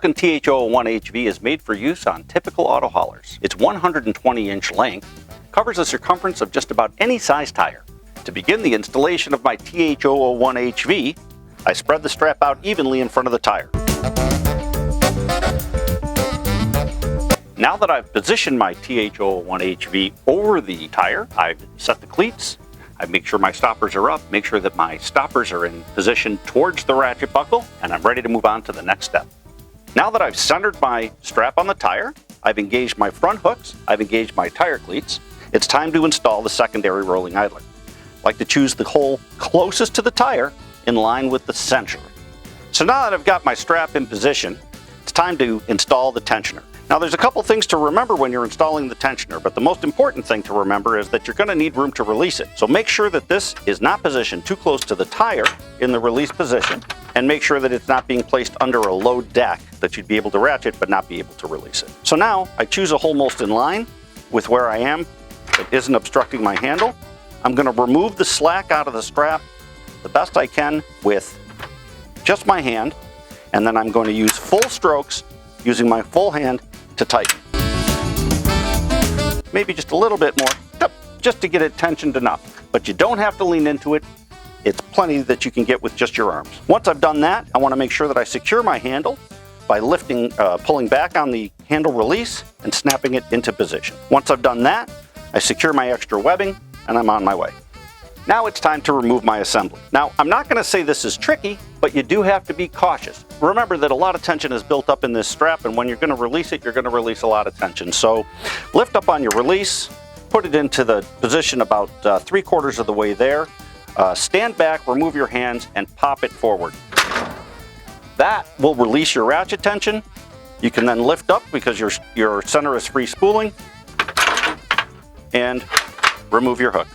Vulcan TH001HV is made for use on typical auto haulers. Its 120-inch length covers a circumference of just about any size tire. To begin the installation of my TH001HV, I spread the strap out evenly in front of the tire. Now that I've positioned my TH001HV over the tire, I've set the cleats, I make sure my stoppers are up, make sure that my stoppers are in position towards the ratchet buckle, and I'm ready to move on to the next step. Now that I've centered my strap on the tire, I've engaged my front hooks, I've engaged my tire cleats, it's time to install the secondary rolling idler. I like to choose the hole closest to the tire in line with the center. So now that I've got my strap in position, it's time to install the tensioner. Now there's a couple things to remember when you're installing the tensioner, but the most important thing to remember is that you're going to need room to release it. So make sure that this is not positioned too close to the tire in the release position, and make sure that it's not being placed under a low deck that you'd be able to ratchet but not be able to release it. So now I choose a hole most in line with where I am that isn't obstructing my handle. I'm going to remove the slack out of the strap the best I can with just my hand, and then I'm going to use full strokes using my full hand to tighten. Maybe just a little bit more, just to get it tensioned enough. But you don't have to lean into it. It's plenty that you can get with just your arms. Once I've done that, I want to make sure that I secure my handle by lifting, pulling back on the handle release and snapping it into position. Once I've done that, I secure my extra webbing and I'm on my way. Now it's time to remove my assembly. Now, I'm not going to say this is tricky, but you do have to be cautious. Remember that a lot of tension is built up in this strap, and when you're going to release it, you're going to release a lot of tension. So lift up on your release, put it into the position about 3/4 of the way there. Stand back, remove your hands, and pop it forward. That will release your ratchet tension. You can then lift up because your center is free spooling, and remove your hook.